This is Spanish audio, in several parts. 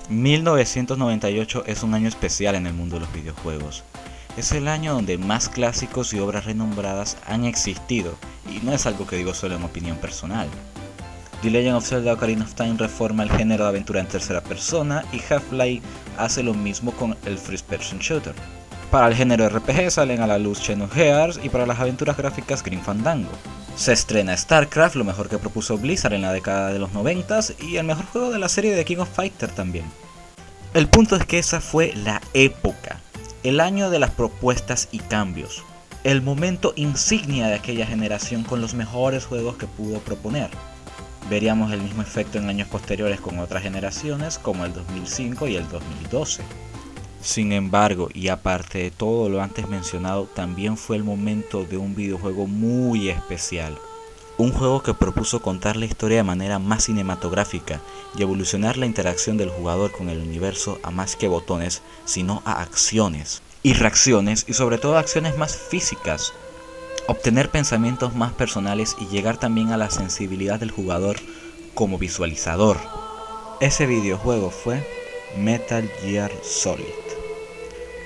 1998 es un año especial en el mundo de los videojuegos. Es el año donde más clásicos y obras renombradas han existido, y no es algo que digo solo en opinión personal. The Legend of Zelda: Ocarina of Time reforma el género de aventura en tercera persona y Half-Life hace lo mismo con el First Person Shooter. Para el género RPG salen a la luz Xenoblade Hearts y para las aventuras gráficas Grim Fandango. Se estrena StarCraft, lo mejor que propuso Blizzard en la década de los 90 y el mejor juego de la serie de King of Fighters también. El punto es que esa fue la época, el año de las propuestas y cambios, el momento insignia de aquella generación con los mejores juegos que pudo proponer. Veríamos el mismo efecto en años posteriores con otras generaciones como el 2005 y el 2012. Sin embargo, y aparte de todo lo antes mencionado, también fue el momento de un videojuego muy especial. Un juego que propuso contar la historia de manera más cinematográfica y evolucionar la interacción del jugador con el universo a más que botones, sino a acciones y reacciones y sobre todo acciones más físicas. Obtener pensamientos más personales y llegar también a la sensibilidad del jugador como visualizador. Ese videojuego fue Metal Gear Solid.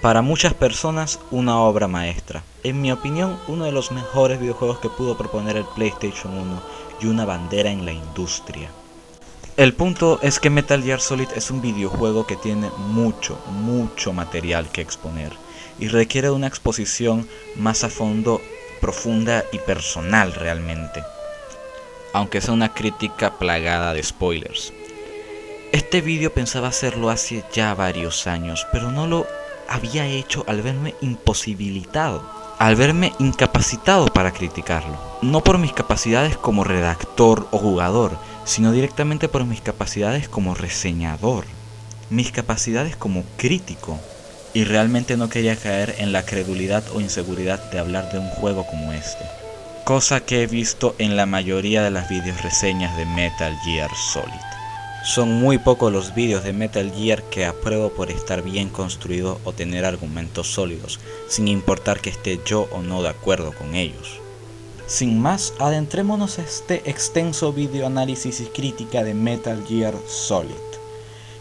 Para muchas personas una obra maestra, en mi opinión uno de los mejores videojuegos que pudo proponer el PlayStation 1 y una bandera en la industria. El punto es que Metal Gear Solid es un videojuego que tiene mucho material que exponer y requiere de una exposición más a fondo, profunda y personal realmente, aunque sea una crítica plagada de spoilers. Este vídeo pensaba hacerlo hace ya varios años, pero no lo había hecho al verme imposibilitado, al verme incapacitado para criticarlo. No por mis capacidades como redactor o jugador, sino directamente por mis capacidades como reseñador, mis capacidades como crítico. Y realmente no quería caer en la credulidad o inseguridad de hablar de un juego como este. Cosa que he visto en la mayoría de las videoreseñas de Metal Gear Solid. Son muy pocos los vídeos de Metal Gear que apruebo por estar bien construidos o tener argumentos sólidos, sin importar que esté yo o no de acuerdo con ellos. Sin más, adentrémonos a este extenso video análisis y crítica de Metal Gear Solid.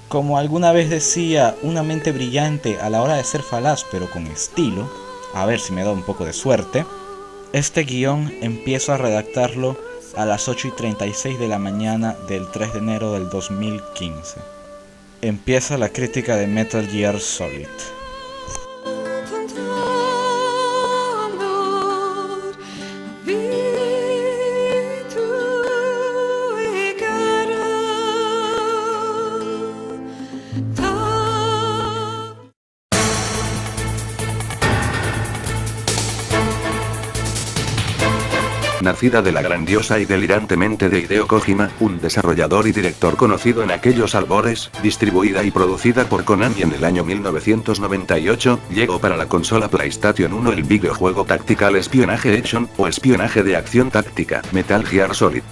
Como alguna vez decía, una mente brillante a la hora de ser falaz pero con estilo, a ver si me da un poco de suerte, este guión empiezo a redactarlo a las 8:36 de la mañana del 3 de enero del 2015. Empieza la crítica de Metal Gear Solid. Nacida de la grandiosa y delirante mente de Hideo Kojima, un desarrollador y director conocido en aquellos albores, distribuida y producida por Konami en el año 1998, llegó para la consola PlayStation 1 el videojuego Tactical Espionaje Action, o espionaje de acción táctica, Metal Gear Solid.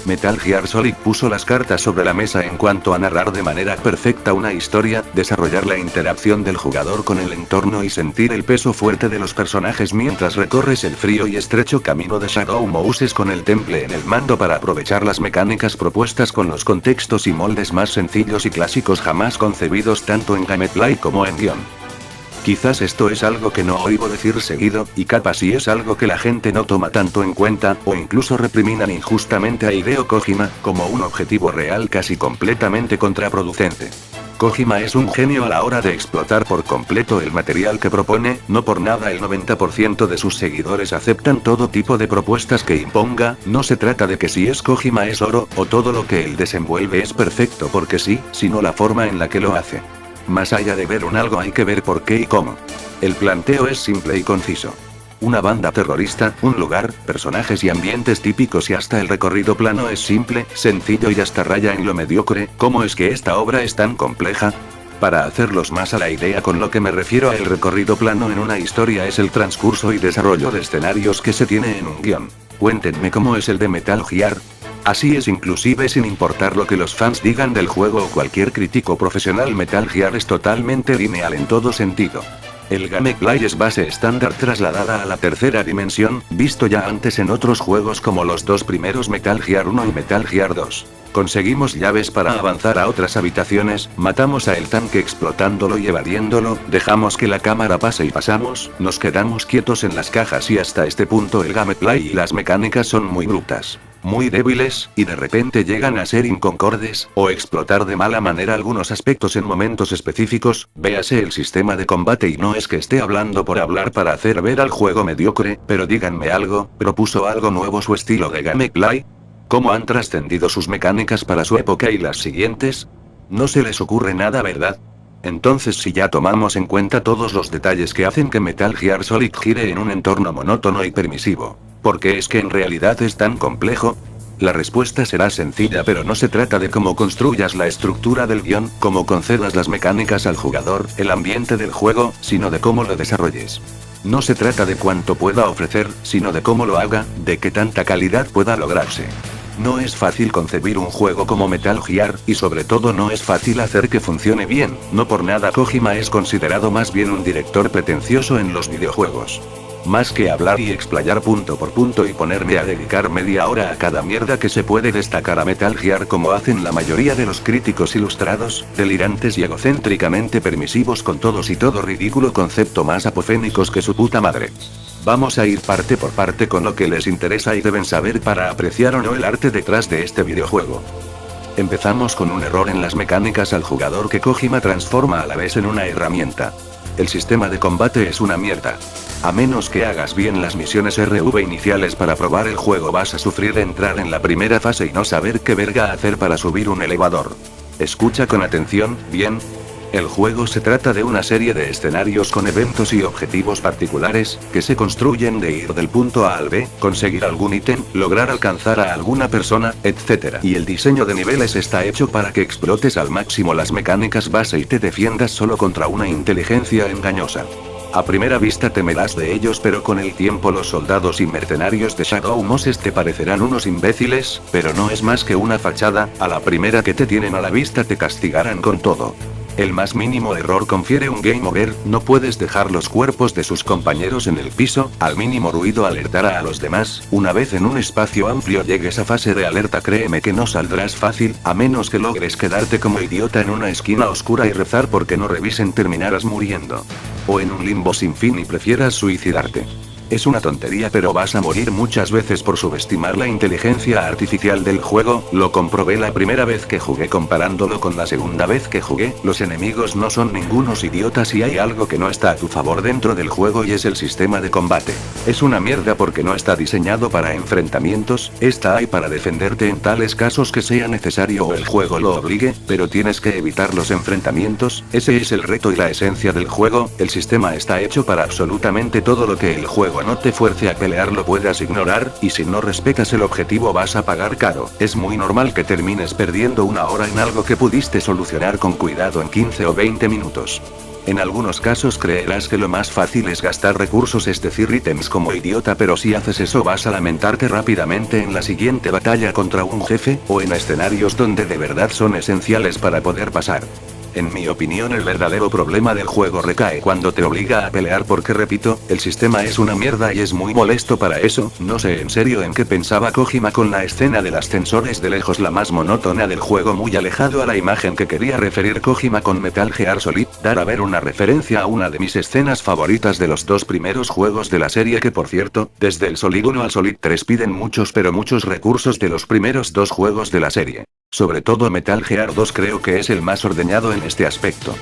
Metal Gear Solid puso las cartas sobre la mesa en cuanto a narrar de manera perfecta una historia, desarrollar la interacción del jugador con el entorno y sentir el peso fuerte de los personajes mientras recorres el frío y estrecho camino de Shadow Moses con el temple en el mando para aprovechar las mecánicas propuestas con los contextos y moldes más sencillos y clásicos jamás concebidos tanto en gameplay como en guión. Quizás esto es algo que no oigo decir seguido, y capaz si es algo que la gente no toma tanto en cuenta, o incluso repriminan injustamente a Hideo Kojima, como un objetivo real casi completamente contraproducente. Kojima es un genio a la hora de explotar por completo el material que propone, no por nada el 90% de sus seguidores aceptan todo tipo de propuestas que imponga, no se trata de que si es Kojima es oro, o todo lo que él desenvuelve es perfecto porque sí, sino la forma en la que lo hace. Más allá de ver un algo hay que ver por qué y cómo. El planteo es simple y conciso. Una banda terrorista, un lugar, personajes y ambientes típicos y hasta el recorrido plano es simple, sencillo y hasta raya en lo mediocre. ¿Cómo es que esta obra es tan compleja? Para hacerlos más a la idea, con lo que me refiero a el recorrido plano en una historia es el transcurso y desarrollo de escenarios que se tiene en un guión. Cuéntenme cómo es el de Metal Gear. Así es, inclusive sin importar lo que los fans digan del juego o cualquier crítico profesional, Metal Gear es totalmente lineal en todo sentido. El gameplay es base estándar trasladada a la tercera dimensión, visto ya antes en otros juegos como los dos primeros Metal Gear 1 y Metal Gear 2. Conseguimos llaves para avanzar a otras habitaciones, matamos a el tanque explotándolo y evadiéndolo, dejamos que la cámara pase y pasamos, nos quedamos quietos en las cajas y hasta este punto el gameplay y las mecánicas son muy brutas, muy débiles, y de repente llegan a ser inconcordes, o explotar de mala manera algunos aspectos en momentos específicos, véase el sistema de combate y no es que esté hablando por hablar para hacer ver al juego mediocre, pero díganme algo, ¿propuso algo nuevo su estilo de gameplay? ¿Cómo han trascendido sus mecánicas para su época y las siguientes? No se les ocurre nada, ¿verdad? Entonces si ya tomamos en cuenta todos los detalles que hacen que Metal Gear Solid gire en un entorno monótono y permisivo, ¿por qué es que en realidad es tan complejo? La respuesta será sencilla, pero no se trata de cómo construyas la estructura del guión, cómo concedas las mecánicas al jugador, el ambiente del juego, sino de cómo lo desarrolles. No se trata de cuánto pueda ofrecer, sino de cómo lo haga, de qué tanta calidad pueda lograrse. No es fácil concebir un juego como Metal Gear, y sobre todo no es fácil hacer que funcione bien, no por nada Kojima es considerado más bien un director pretencioso en los videojuegos. Más que hablar y explayar punto por punto y ponerme a dedicar media hora a cada mierda que se puede destacar a Metal Gear como hacen la mayoría de los críticos ilustrados, delirantes y egocéntricamente permisivos con todos y todo ridículo concepto más apofénicos que su puta madre. Vamos a ir parte por parte con lo que les interesa y deben saber para apreciar o no el arte detrás de este videojuego. Empezamos con un error en las mecánicas al jugador que Kojima transforma a la vez en una herramienta. El sistema de combate es una mierda. A menos que hagas bien las misiones RV iniciales para probar el juego vas a sufrir de entrar en la primera fase y no saber qué verga hacer para subir un elevador. Escucha con atención, bien. El juego se trata de una serie de escenarios con eventos y objetivos particulares, que se construyen de ir del punto A al B, conseguir algún ítem, lograr alcanzar a alguna persona, etc. Y el diseño de niveles está hecho para que explotes al máximo las mecánicas base y te defiendas solo contra una inteligencia engañosa. A primera vista temerás de ellos, pero con el tiempo los soldados y mercenarios de Shadow Moses te parecerán unos imbéciles, pero no es más que una fachada, a la primera que te tienen a la vista te castigarán con todo. El más mínimo error confiere un game over, no puedes dejar los cuerpos de sus compañeros en el piso, al mínimo ruido alertará a los demás, una vez en un espacio amplio llegues a fase de alerta créeme que no saldrás fácil, a menos que logres quedarte como idiota en una esquina oscura y rezar porque no revisen terminarás muriendo. O en un limbo sin fin y prefieras suicidarte. Es una tontería, pero vas a morir muchas veces por subestimar la inteligencia artificial del juego, lo comprobé la primera vez que jugué comparándolo con la segunda vez que jugué, los enemigos no son ningunos idiotas y hay algo que no está a tu favor dentro del juego y es el sistema de combate. Es una mierda porque no está diseñado para enfrentamientos, está ahí para defenderte en tales casos que sea necesario o el juego lo obligue, pero tienes que evitar los enfrentamientos, ese es el reto y la esencia del juego, el sistema está hecho para absolutamente todo lo que el juego no te fuerce a pelear lo puedas ignorar, y si no respetas el objetivo vas a pagar caro. Es muy normal que termines perdiendo una hora en algo que pudiste solucionar con cuidado en 15 o 20 minutos. En algunos casos creerás que lo más fácil es gastar recursos, es decir ítems como idiota, pero si haces eso vas a lamentarte rápidamente en la siguiente batalla contra un jefe, o en escenarios donde de verdad son esenciales para poder pasar. En mi opinión el verdadero problema del juego recae cuando te obliga a pelear porque repito, el sistema es una mierda y es muy molesto para eso, no sé en serio en qué pensaba Kojima con la escena del ascensor, es de lejos la más monótona del juego, muy alejado a la imagen que quería referir Kojima con Metal Gear Solid, dar a ver una referencia a una de mis escenas favoritas de los dos primeros juegos de la serie que por cierto, desde el Solid 1 al Solid 3 piden muchos pero muchos recursos de los primeros dos juegos de la serie. Sobre todo Metal Gear 2 creo que es el más ordeñado en este aspecto.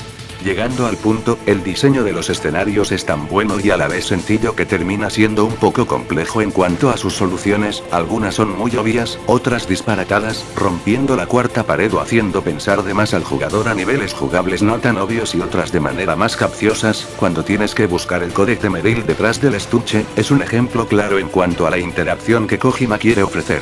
Llegando al punto, el diseño de los escenarios es tan bueno y a la vez sencillo que termina siendo un poco complejo en cuanto a sus soluciones, algunas son muy obvias, otras disparatadas, rompiendo la cuarta pared o haciendo pensar de más al jugador a niveles jugables no tan obvios y otras de manera más capciosas, cuando tienes que buscar el códec de Meryl detrás del estuche, es un ejemplo claro en cuanto a la interacción que Kojima quiere ofrecer.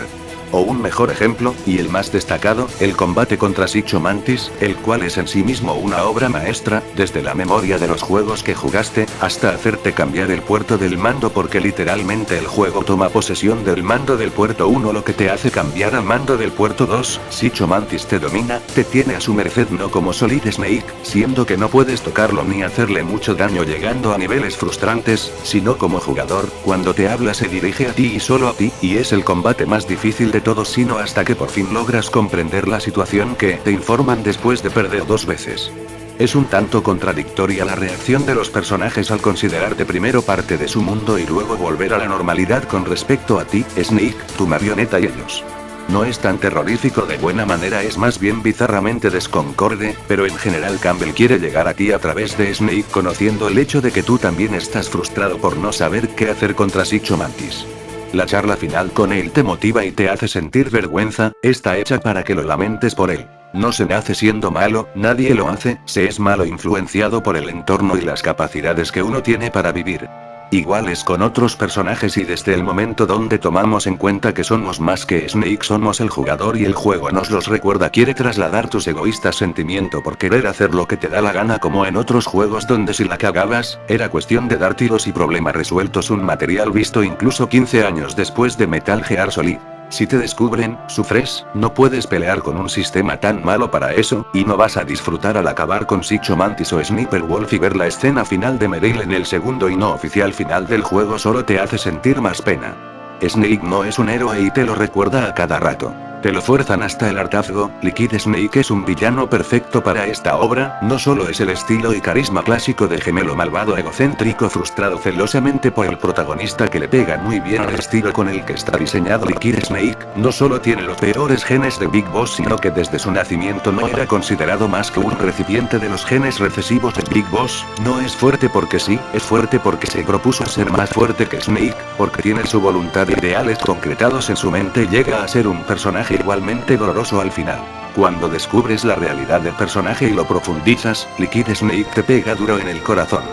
O un mejor ejemplo, y el más destacado, el combate contra Sicho Mantis, el cual es en sí mismo una obra maestra, desde la memoria de los juegos que jugaste, hasta hacerte cambiar el puerto del mando porque literalmente el juego toma posesión del mando del puerto 1 lo que te hace cambiar al mando del puerto 2, Sicho Mantis te domina, te tiene a su merced no como Solid Snake, siendo que no puedes tocarlo ni hacerle mucho daño llegando a niveles frustrantes, sino como jugador, cuando te habla se dirige a ti y solo a ti, y es el combate más difícil de todos sino hasta que por fin logras comprender la situación que te informan después de perder 2 veces. Es un tanto contradictoria la reacción de los personajes al considerarte primero parte de su mundo y luego volver a la normalidad con respecto a ti, Snake, tu marioneta y ellos. No es tan terrorífico de buena manera, es más bien bizarramente desconcorde, pero en general Campbell quiere llegar a ti a través de Snake conociendo el hecho de que tú también estás frustrado por no saber qué hacer contra Sicho Mantis. La charla final con él te motiva y te hace sentir vergüenza, está hecha para que lo lamentes por él. No se nace siendo malo, nadie lo hace, se es malo influenciado por el entorno y las capacidades que uno tiene para vivir. Igual es con otros personajes y desde el momento donde tomamos en cuenta que somos más que Snake somos el jugador y el juego nos los recuerda, quiere trasladar tus egoístas sentimientos por querer hacer lo que te da la gana, como en otros juegos donde si la cagabas, era cuestión de dar tiros y problemas resueltos, un material visto incluso 15 años después de Metal Gear Solid. Si te descubren, sufres, no puedes pelear con un sistema tan malo para eso, y no vas a disfrutar al acabar con Sicho Mantis o Sniper Wolf y ver la escena final de Meryl en el segundo y no oficial final del juego solo te hace sentir más pena. Snake no es un héroe y te lo recuerda a cada rato. Te lo fuerzan hasta el hartazgo. Liquid Snake es un villano perfecto para esta obra, no solo es el estilo y carisma clásico de gemelo malvado egocéntrico frustrado celosamente por el protagonista que le pega muy bien al estilo con el que está diseñado Liquid Snake, no solo tiene los peores genes de Big Boss sino que desde su nacimiento no era considerado más que un recipiente de los genes recesivos de Big Boss, no es fuerte porque sí, es fuerte porque se propuso ser más fuerte que Snake, porque tiene su voluntad y ideales concretados en su mente y llega a ser un personaje igualmente doloroso al final. Cuando descubres la realidad del personaje y lo profundizas, Liquid Snake te pega duro en el corazón.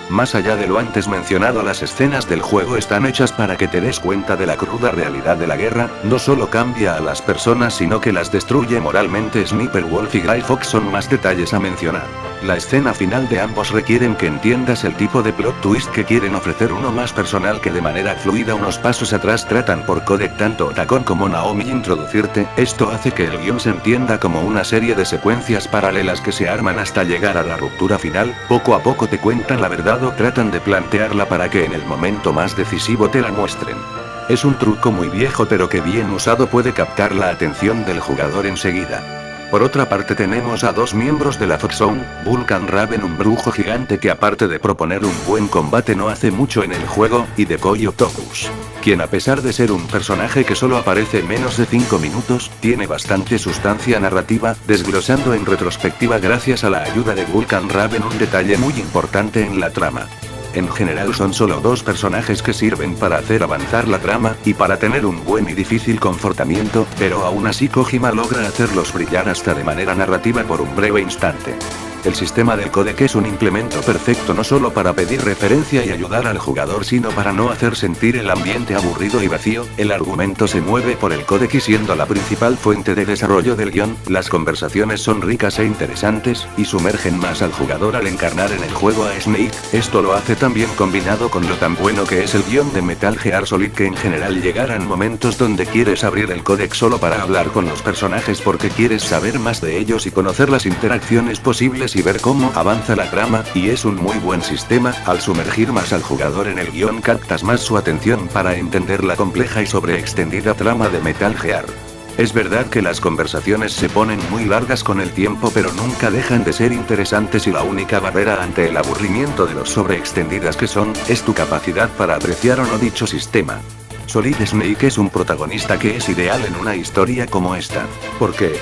Más allá de lo antes mencionado, las escenas del juego están hechas para que te des cuenta de la cruda realidad de la guerra, no solo cambia a las personas sino que las destruye moralmente. Sniper Wolf y Guy Fawkes son más detalles a mencionar. La escena final de ambos requieren que entiendas el tipo de plot twist que quieren ofrecer, uno más personal que de manera fluida unos pasos atrás tratan por codec tanto Otacon como Naomi introducirte, esto hace que el guión se entienda como una serie de secuencias paralelas que se arman hasta llegar a la ruptura final, poco a poco te cuentan la verdad o tratan de plantearla para que en el momento más decisivo te la muestren. Es un truco muy viejo pero que bien usado puede captar la atención del jugador enseguida. Por otra parte tenemos a dos miembros de la Fox Zone, Vulcan Raven, un brujo gigante que aparte de proponer un buen combate no hace mucho en el juego, y Decoy Octopus, quien a pesar de ser un personaje que solo aparece menos de 5 minutos, tiene bastante sustancia narrativa, desglosando en retrospectiva gracias a la ayuda de Vulcan Raven un detalle muy importante en la trama. En general son solo dos personajes que sirven para hacer avanzar la trama, y para tener un buen y difícil comportamiento, pero aún así Kojima logra hacerlos brillar hasta de manera narrativa por un breve instante. El sistema del codec es un implemento perfecto no solo para pedir referencia y ayudar al jugador sino para no hacer sentir el ambiente aburrido y vacío. El argumento se mueve por el codec y siendo la principal fuente de desarrollo del guión, las conversaciones son ricas e interesantes, y sumergen más al jugador al encarnar en el juego a Snake. Esto lo hace también combinado con lo tan bueno que es el guión de Metal Gear Solid que en general llegarán momentos donde quieres abrir el codec solo para hablar con los personajes porque quieres saber más de ellos y conocer las interacciones posibles y ver cómo avanza la trama, y es un muy buen sistema. Al sumergir más al jugador en el guión captas más su atención para entender la compleja y sobreextendida trama de Metal Gear. Es verdad que las conversaciones se ponen muy largas con el tiempo pero nunca dejan de ser interesantes y la única barrera ante el aburrimiento de los sobreextendidas que son, es tu capacidad para apreciar o no dicho sistema. Solid Snake es un protagonista que es ideal en una historia como esta. ¿Por qué?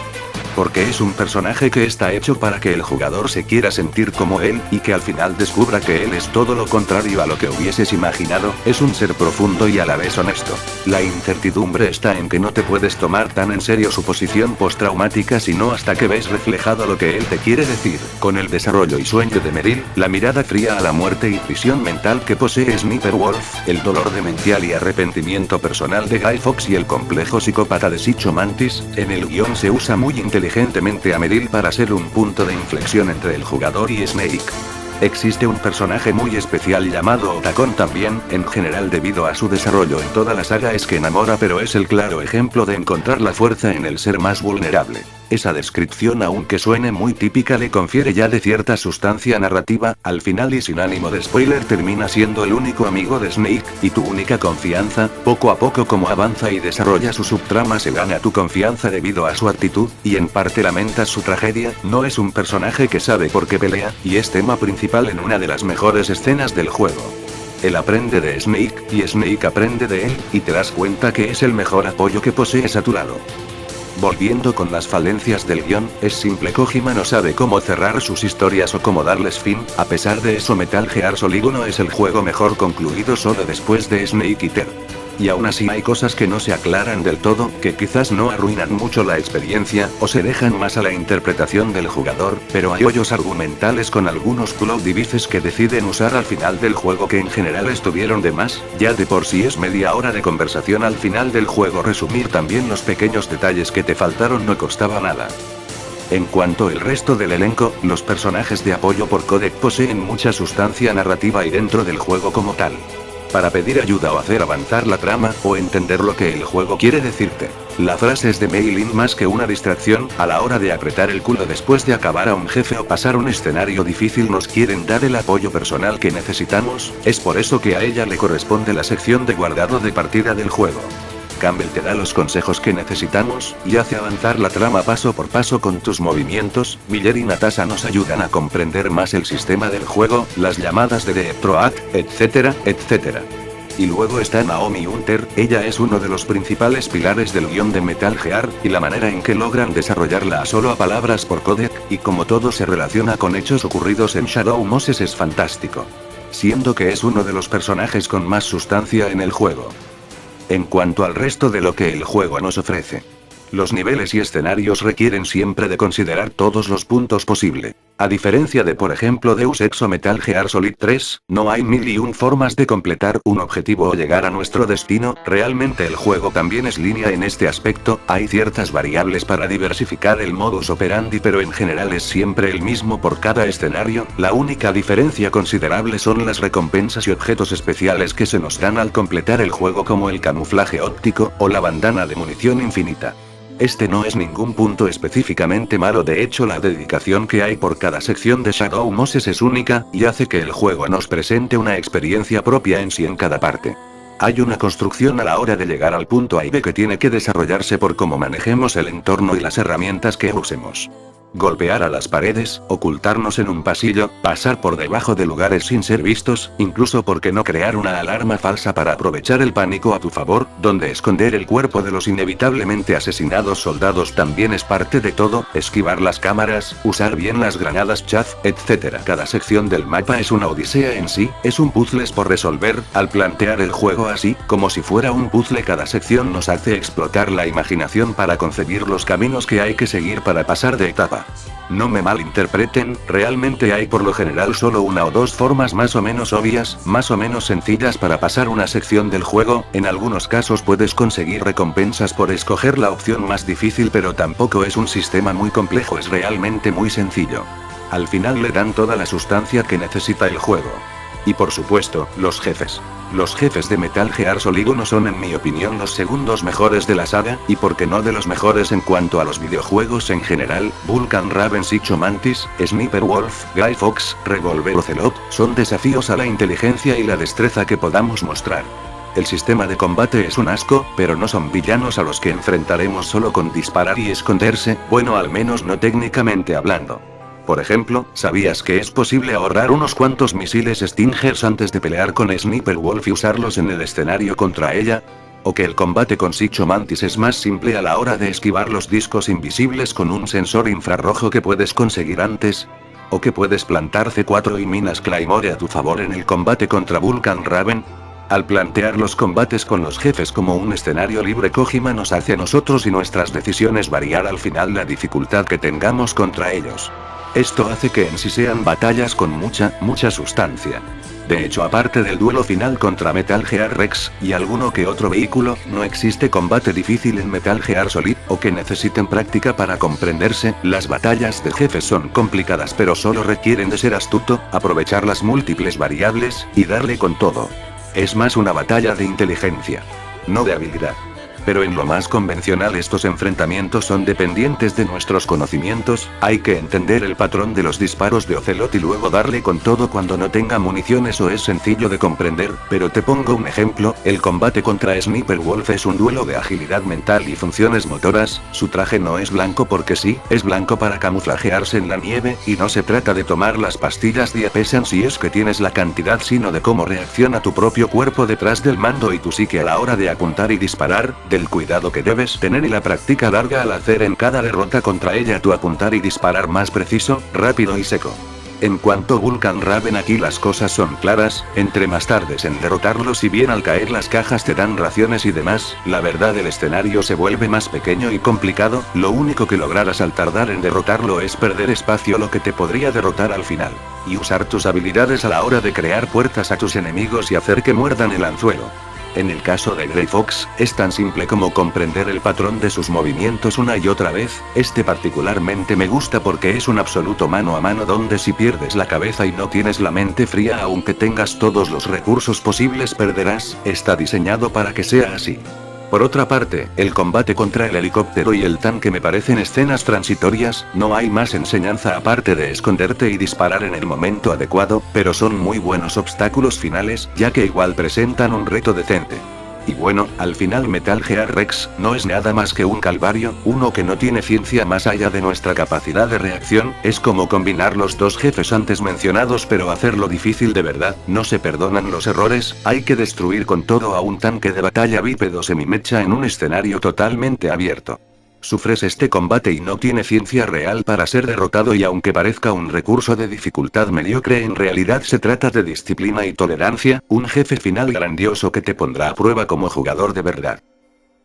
Porque es un personaje que está hecho para que el jugador se quiera sentir como él, y que al final descubra que él es todo lo contrario a lo que hubieses imaginado. Es un ser profundo y a la vez honesto. La incertidumbre está en que no te puedes tomar tan en serio su posición postraumática sino hasta que ves reflejado lo que él te quiere decir. Con el desarrollo y sueño de Meryl, la mirada fría a la muerte y prisión mental que posee Sniper Wolf, el dolor demencial y arrepentimiento personal de Guy Fawkes y el complejo psicópata de Sicho Mantis, en el guión se usa muy inteligentemente a Meryl para ser un punto de inflexión entre el jugador y Snake. Existe un personaje muy especial llamado Otacon también, en general debido a su desarrollo en toda la saga es que enamora, pero es el claro ejemplo de encontrar la fuerza en el ser más vulnerable. Esa descripción, aunque suene muy típica, le confiere ya de cierta sustancia narrativa. Al final y sin ánimo de spoiler, termina siendo el único amigo de Snake, y tu única confianza. Poco a poco, como avanza y desarrolla su subtrama, se gana tu confianza debido a su actitud, y en parte lamentas su tragedia. No es un personaje que sabe por qué pelea, y es tema principal en una de las mejores escenas del juego. Él aprende de Snake, y Snake aprende de él, y te das cuenta que es el mejor apoyo que posees a tu lado. Volviendo con las falencias del guión, es simple: Kojima no sabe cómo cerrar sus historias o cómo darles fin. A pesar de eso, Metal Gear Solid 1 es el juego mejor concluido solo después de Snake Eater. Y aún así hay cosas que no se aclaran del todo, que quizás no arruinan mucho la experiencia, o se dejan más a la interpretación del jugador, pero hay hoyos argumentales con algunos plot devices que deciden usar al final del juego que en general estuvieron de más. Ya de por sí es media hora de conversación al final del juego, resumir también los pequeños detalles que te faltaron no costaba nada. En cuanto al resto del elenco, los personajes de apoyo por codec poseen mucha sustancia narrativa y dentro del juego como tal. Para pedir ayuda o hacer avanzar la trama, o entender lo que el juego quiere decirte. La frase es de Mei Lin más que una distracción. A la hora de apretar el culo después de acabar a un jefe o pasar un escenario difícil, nos quieren dar el apoyo personal que necesitamos. Es por eso que a ella le corresponde la sección de guardado de partida del juego. Campbell te da los consejos que necesitamos, y hace avanzar la trama paso por paso con tus movimientos. Miller y Natasha nos ayudan a comprender más el sistema del juego, las llamadas de The Proact, etcétera, etcétera. Y luego está Naomi Hunter, ella es uno de los principales pilares del guión de Metal Gear, y la manera en que logran desarrollarla a solo a palabras por codec, y como todo se relaciona con hechos ocurridos en Shadow Moses, es fantástico. Siendo que es uno de los personajes con más sustancia en el juego. En cuanto al resto de lo que el juego nos ofrece, los niveles y escenarios requieren siempre de considerar todos los puntos posibles. A diferencia de, por ejemplo, Deus Ex o Metal Gear Solid 3, no hay 1001 formas de completar un objetivo o llegar a nuestro destino. Realmente el juego también es lineal en este aspecto. Hay ciertas variables para diversificar el modus operandi, pero en general es siempre el mismo por cada escenario. La única diferencia considerable son las recompensas y objetos especiales que se nos dan al completar el juego, como el camuflaje óptico, o la bandana de munición infinita. Este no es ningún punto específicamente malo, de hecho la dedicación que hay por cada sección de Shadow Moses es única, y hace que el juego nos presente una experiencia propia en sí en cada parte. Hay una construcción a la hora de llegar al punto A y B que tiene que desarrollarse por cómo manejemos el entorno y las herramientas que usemos. Golpear a las paredes, ocultarnos en un pasillo, pasar por debajo de lugares sin ser vistos, incluso por qué no crear una alarma falsa para aprovechar el pánico a tu favor, donde esconder el cuerpo de los inevitablemente asesinados soldados también es parte de todo, esquivar las cámaras, usar bien las granadas chaff, etc. Cada sección del mapa es una odisea en sí, es un puzzle por resolver. Al plantear el juego así, como si fuera un puzzle, cada sección nos hace explotar la imaginación para concebir los caminos que hay que seguir para pasar de etapa. No me malinterpreten, realmente hay por lo general solo una o dos formas más o menos obvias, más o menos sencillas para pasar una sección del juego. En algunos casos puedes conseguir recompensas por escoger la opción más difícil, pero tampoco es un sistema muy complejo, es realmente muy sencillo. Al final le dan toda la sustancia que necesita el juego. Y por supuesto, los jefes. Los jefes de Metal Gear Solid 1 son, en mi opinión, los segundos mejores de la saga, y por qué no de los mejores en cuanto a los videojuegos en general. Vulcan Raven, Psycho Mantis, Sniper Wolf, Guy Fox, Revolver Ocelot, son desafíos a la inteligencia y la destreza que podamos mostrar. El sistema de combate es un asco, pero no son villanos a los que enfrentaremos solo con disparar y esconderse, bueno, al menos no técnicamente hablando. Por ejemplo, ¿sabías que es posible ahorrar unos cuantos misiles Stingers antes de pelear con Sniper Wolf y usarlos en el escenario contra ella? ¿O que el combate con Psycho Mantis es más simple a la hora de esquivar los discos invisibles con un sensor infrarrojo que puedes conseguir antes? ¿O que puedes plantar C4 y minas Claymore a tu favor en el combate contra Vulcan Raven? Al plantear los combates con los jefes como un escenario libre, Kojima nos hace a nosotros y nuestras decisiones variar al final la dificultad que tengamos contra ellos. Esto hace que en sí sean batallas con mucha sustancia. De hecho, aparte del duelo final contra Metal Gear Rex, y alguno que otro vehículo, no existe combate difícil en Metal Gear Solid, o que necesiten práctica para comprenderse. Las batallas de jefes son complicadas, pero solo requieren de ser astuto, aprovechar las múltiples variables, y darle con todo. Es más una batalla de inteligencia. No de habilidad. Pero en lo más convencional estos enfrentamientos son dependientes de nuestros conocimientos, hay que entender el patrón de los disparos de Ocelot y luego darle con todo cuando no tenga munición. Eso es sencillo de comprender, pero te pongo un ejemplo, el combate contra Sniper Wolf es un duelo de agilidad mental y funciones motoras, su traje no es blanco porque sí, es blanco para camuflajearse en la nieve, y no se trata de tomar las pastillas Diapesan si es que tienes la cantidad sino de cómo reacciona tu propio cuerpo detrás del mando y tu psique a la hora de apuntar y disparar, del cuidado que debes tener y la práctica larga al hacer en cada derrota contra ella tu apuntar y disparar más preciso, rápido y seco. En cuanto a Vulcan Raven, aquí las cosas son claras, entre más tardes en derrotarlos y bien al caer las cajas te dan raciones y demás, la verdad el escenario se vuelve más pequeño y complicado, lo único que lograrás al tardar en derrotarlo es perder espacio, lo que te podría derrotar al final. Y usar tus habilidades a la hora de crear puertas a tus enemigos y hacer que muerdan el anzuelo. En el caso de Grey Fox, es tan simple como comprender el patrón de sus movimientos una y otra vez, este particularmente me gusta porque es un absoluto mano a mano donde si pierdes la cabeza y no tienes la mente fría aunque tengas todos los recursos posibles perderás, está diseñado para que sea así. Por otra parte, el combate contra el helicóptero y el tanque me parecen escenas transitorias, no hay más enseñanza aparte de esconderte y disparar en el momento adecuado, pero son muy buenos obstáculos finales, ya que igual presentan un reto decente. Y bueno, al final Metal Gear Rex no es nada más que un calvario, uno que no tiene ciencia más allá de nuestra capacidad de reacción, es como combinar los dos jefes antes mencionados pero hacerlo difícil de verdad, no se perdonan los errores, hay que destruir con todo a un tanque de batalla bípedo semimecha en un escenario totalmente abierto. Sufres este combate y no tiene ciencia real para ser derrotado y aunque parezca un recurso de dificultad mediocre en realidad se trata de disciplina y tolerancia, un jefe final grandioso que te pondrá a prueba como jugador de verdad.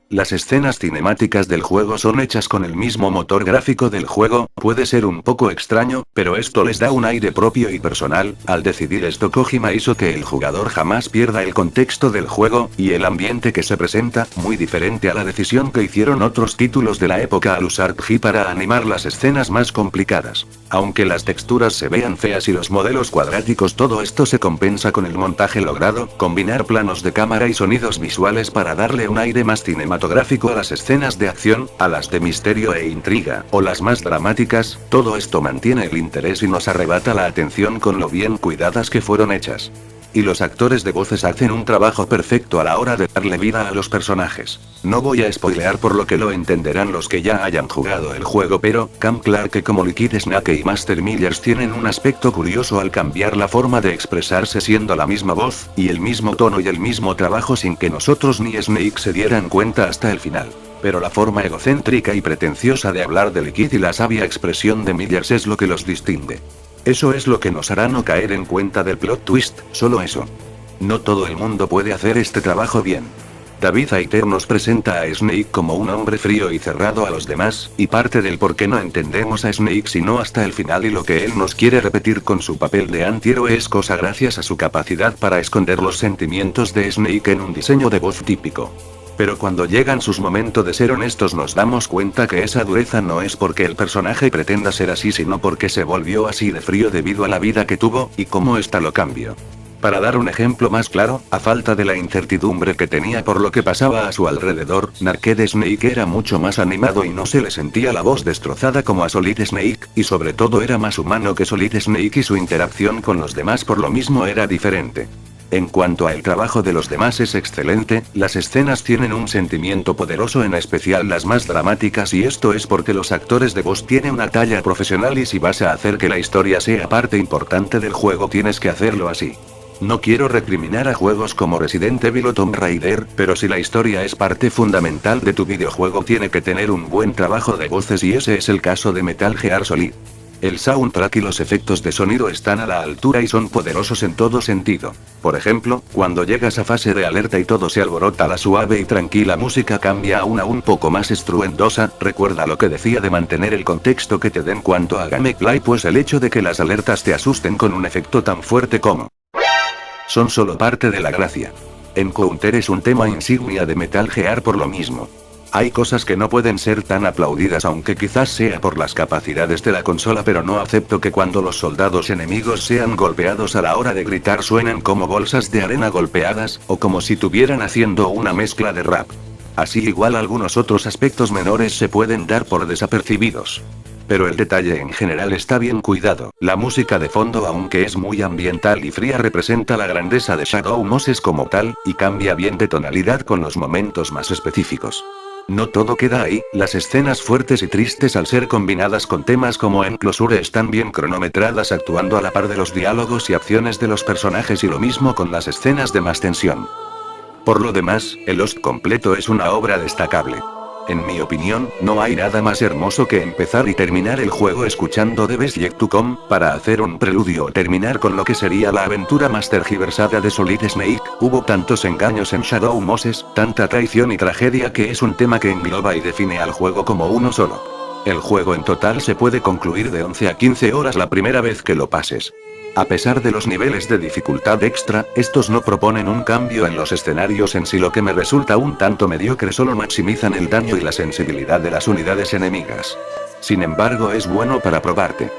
Las escenas cinemáticas del juego son hechas con el mismo motor gráfico del juego, puede ser un poco extraño, pero esto les da un aire propio y personal, al decidir esto Kojima hizo que el jugador jamás pierda el contexto del juego, y el ambiente que se presenta, muy diferente a la decisión que hicieron otros títulos de la época al usar CGI para animar las escenas más complicadas. Aunque las texturas se vean feas y los modelos cuadráticos todo esto se compensa con el montaje logrado, combinar planos de cámara y sonidos visuales para darle un aire más cinematográfico a las escenas de acción, a las de misterio e intriga, o las más dramáticas, todo esto mantiene el interés y nos arrebata la atención con lo bien cuidadas que fueron hechas. Y los actores de voces hacen un trabajo perfecto a la hora de darle vida a los personajes. No voy a spoilear por lo que lo entenderán los que ya hayan jugado el juego, pero Cam Clarke como Liquid Snake y Master Millers tienen un aspecto curioso al cambiar la forma de expresarse siendo la misma voz, y el mismo tono y el mismo trabajo sin que nosotros ni Snake se dieran cuenta hasta el final. Pero la forma egocéntrica y pretenciosa de hablar de Liquid y la sabia expresión de Millers es lo que los distingue. Eso es lo que nos hará no caer en cuenta del plot twist, solo eso. No todo el mundo puede hacer este trabajo bien. David Aiter nos presenta a Snake como un hombre frío y cerrado a los demás, y parte del por qué no entendemos a Snake sino hasta el final y lo que él nos quiere repetir con su papel de antihéroe es cosa gracias a su capacidad para esconder los sentimientos de Snake en un diseño de voz típico. Pero cuando llegan sus momentos de ser honestos nos damos cuenta que esa dureza no es porque el personaje pretenda ser así sino porque se volvió así de frío debido a la vida que tuvo, y cómo esta lo cambió. Para dar un ejemplo más claro, a falta de la incertidumbre que tenía por lo que pasaba a su alrededor, Naked Snake era mucho más animado y no se le sentía la voz destrozada como a Solid Snake, y sobre todo era más humano que Solid Snake y su interacción con los demás por lo mismo era diferente. En cuanto al trabajo de los demás es excelente, las escenas tienen un sentimiento poderoso en especial las más dramáticas y esto es porque los actores de voz tienen una talla profesional y si vas a hacer que la historia sea parte importante del juego tienes que hacerlo así. No quiero recriminar a juegos como Resident Evil o Tomb Raider, pero si la historia es parte fundamental de tu videojuego tiene que tener un buen trabajo de voces y ese es el caso de Metal Gear Solid. El soundtrack y los efectos de sonido están a la altura y son poderosos en todo sentido. Por ejemplo, cuando llegas a fase de alerta y todo se alborota, la suave y tranquila música cambia a una un poco más estruendosa. Recuerda lo que decía de mantener el contexto que te den cuanto a gameplay, pues el hecho de que las alertas te asusten con un efecto tan fuerte como son solo parte de la gracia. Encounter es un tema insignia de Metal Gear por lo mismo. Hay cosas que no pueden ser tan aplaudidas aunque quizás sea por las capacidades de la consola, pero no acepto que cuando los soldados enemigos sean golpeados a la hora de gritar suenen como bolsas de arena golpeadas, o como si tuvieran haciendo una mezcla de rap. Así igual algunos otros aspectos menores se pueden dar por desapercibidos. Pero el detalle en general está bien cuidado. La música de fondo, aunque es muy ambiental y fría, representa la grandeza de Shadow Moses como tal, y cambia bien de tonalidad con los momentos más específicos. No todo queda ahí, las escenas fuertes y tristes al ser combinadas con temas como Enclosure están bien cronometradas, actuando a la par de los diálogos y acciones de los personajes, y lo mismo con las escenas de más tensión. Por lo demás, el Lost completo es una obra destacable. En mi opinión, no hay nada más hermoso que empezar y terminar el juego escuchando The Best Yet to Come, para hacer un preludio o terminar con lo que sería la aventura más tergiversada de Solid Snake. Hubo tantos engaños en Shadow Moses, tanta traición y tragedia, que es un tema que engloba y define al juego como uno solo. El juego en total se puede concluir de 11 a 15 horas la primera vez que lo pases. A pesar de los niveles de dificultad extra, estos no proponen un cambio en los escenarios en sí, lo que me resulta un tanto mediocre, solo maximizan el daño y la sensibilidad de las unidades enemigas. Sin embargo, es bueno para probarte.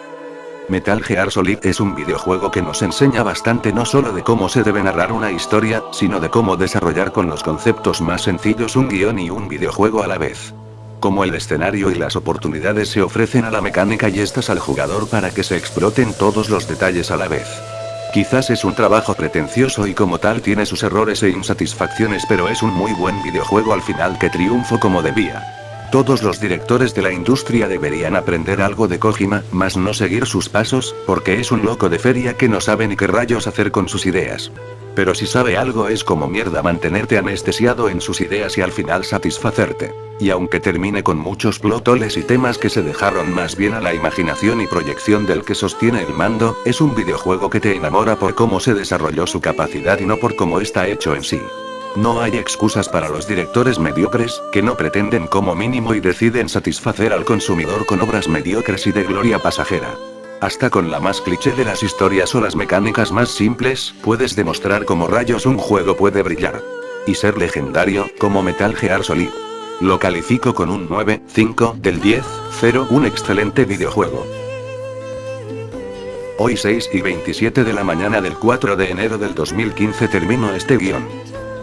Metal Gear Solid es un videojuego que nos enseña bastante, no solo de cómo se debe narrar una historia, sino de cómo desarrollar con los conceptos más sencillos un guión y un videojuego a la vez. Cómo el escenario y las oportunidades se ofrecen a la mecánica y estas al jugador para que se exploten todos los detalles a la vez. Quizás es un trabajo pretencioso y como tal tiene sus errores e insatisfacciones, pero es un muy buen videojuego al final que triunfó como debía. Todos los directores de la industria deberían aprender algo de Kojima, mas no seguir sus pasos, porque es un loco de feria que no sabe ni qué rayos hacer con sus ideas. Pero si sabe algo, es como mierda mantenerte anestesiado en sus ideas y al final satisfacerte. Y aunque termine con muchos plot holes y temas que se dejaron más bien a la imaginación y proyección del que sostiene el mando, es un videojuego que te enamora por cómo se desarrolló su capacidad y no por cómo está hecho en sí. No hay excusas para los directores mediocres, que no pretenden como mínimo y deciden satisfacer al consumidor con obras mediocres y de gloria pasajera. Hasta con la más cliché de las historias o las mecánicas más simples, puedes demostrar cómo rayos un juego puede brillar. Y ser legendario, como Metal Gear Solid. Lo califico con un 9,5 del 10, 0, un excelente videojuego. Hoy 6:27 de la mañana del 4 de enero del 2015 termino este guión.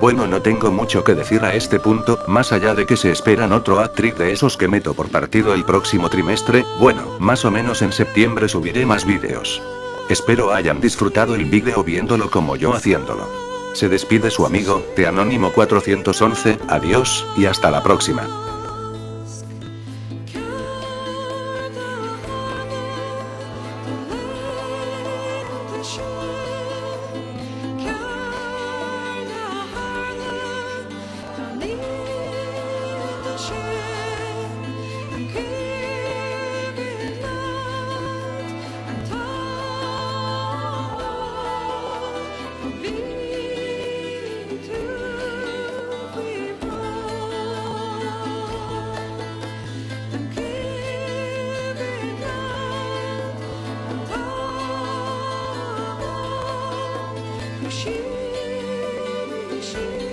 Bueno, no tengo mucho que decir a este punto, más allá de que se esperan otro hat-trick de esos que meto por partido el próximo trimestre. Bueno, más o menos en septiembre subiré más vídeos. Espero hayan disfrutado el vídeo viéndolo como yo haciéndolo. Se despide su amigo, Teanónimo 411, adiós, y hasta la próxima. She